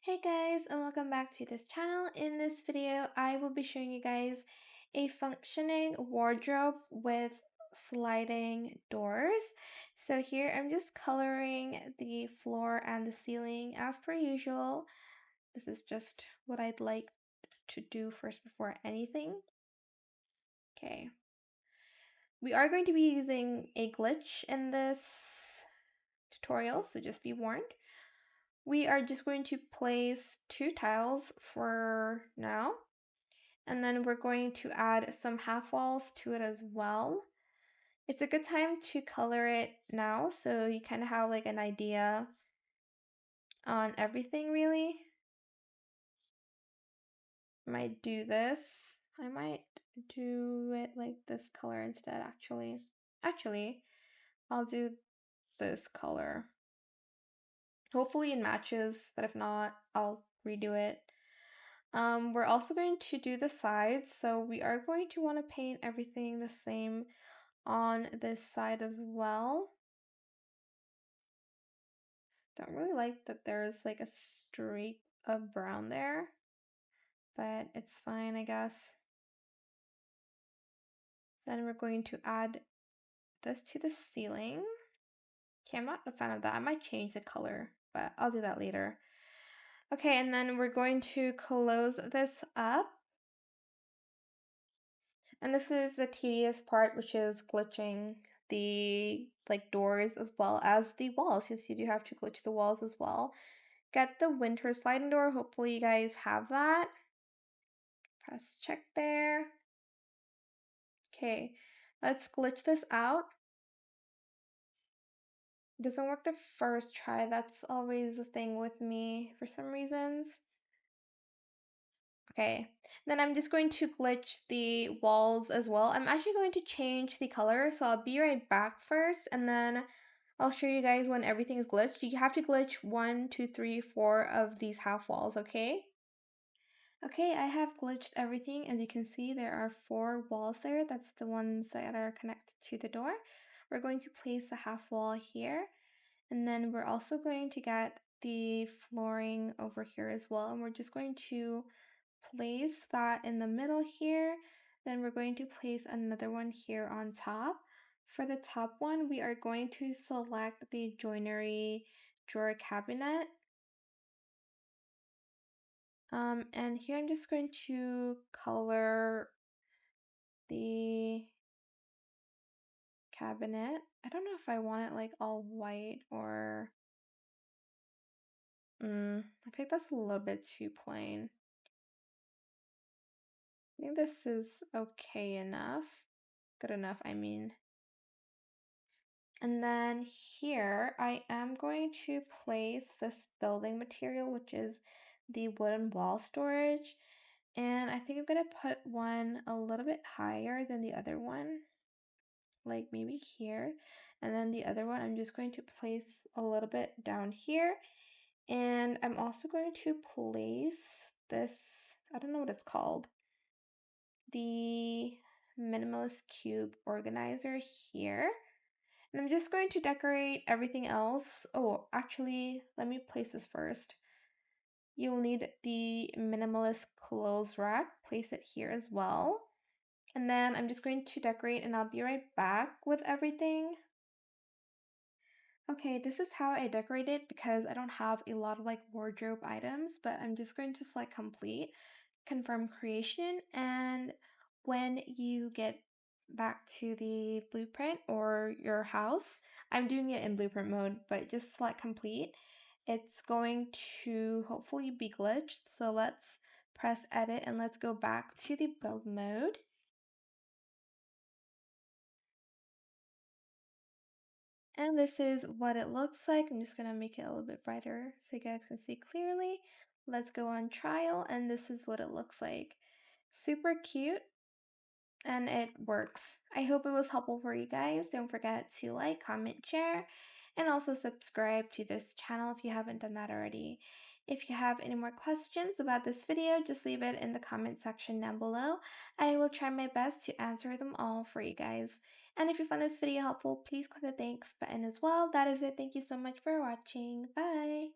Hey guys, and welcome back to this channel. In this video, I will be showing you guys a functioning wardrobe with sliding doors. So here I'm just coloring the floor and the ceiling as per usual. This is just what I'd like to do first before anything. Okay. We are going to be using a glitch in this tutorial, so just be warned. We are just going to place 2 tiles for now, and then we're going to add some half walls to it as well. It's a good time to color it now so you kind of have like an idea on everything really. I might do this. I might do it like this color instead actually. I'll do this color. Hopefully it matches, but if not, I'll redo it. We're also going to do the sides, so we are going to want to paint everything the same on this side as well. Don't really like that there's like a streak of brown there, but it's fine, I guess. Then we're going to add this to the ceiling. Okay, I'm not a fan of that. I might change the color, but I'll do that later. Okay, and then we're going to close this up. And this is the tedious part, which is glitching the like doors as well as the walls, since you do have to glitch the walls as well. Get the winter sliding door. Hopefully you guys have that. Press check there. Okay, let's glitch this out. It doesn't work the first try. That's always a thing with me for some reasons. Okay, then I'm just going to glitch the walls as well. I'm actually going to change the color, so I'll be right back first, and then I'll show you guys when everything is glitched. You have to glitch 1, 2, 3, 4 of these half walls, okay? Okay, I have glitched everything. As you can see, there are 4 walls there. That's the ones that are connected to the door. We're going to place a half wall here, and then we're also going to get the flooring over here as well, and we're just going to place that in the middle here. Then we're going to place another one here on top. For the top one, we are going to select the joinery drawer cabinet. And here I'm just going to color the cabinet. I don't know if I want it like all white or I think that's a little bit too plain. I think this is okay enough. Good enough, I mean. And then here I am going to place this building material, which is the wooden wall storage. And I think I'm going to put one a little bit higher than the other one, like maybe here. And then the other one I'm just going to place a little bit down here. And I'm also going to place this, I don't know what it's called, the minimalist cube organizer here. And I'm just going to decorate everything else. Oh, actually, let me place this first. You'll need the minimalist clothes rack. Place it here as well. And then I'm just going to decorate and I'll be right back with everything. Okay, this is how I decorate it because I don't have a lot of like wardrobe items, but I'm just going to select complete, confirm creation, and when you get back to the blueprint or your house, I'm doing it in blueprint mode, but just select complete. It's going to hopefully be glitched, so let's press edit and let's go back to the build mode. And this is what it looks like. I'm just going to make it a little bit brighter so you guys can see clearly. Let's go on trial, and this is what it looks like. Super cute, and it works. I hope it was helpful for you guys. Don't forget to like, comment, share, and also subscribe to this channel if you haven't done that already. If you have any more questions about this video, just leave it in the comment section down below. I will try my best to answer them all for you guys. And if you found this video helpful, please click the thanks button as well. That is it. Thank you so much for watching. Bye!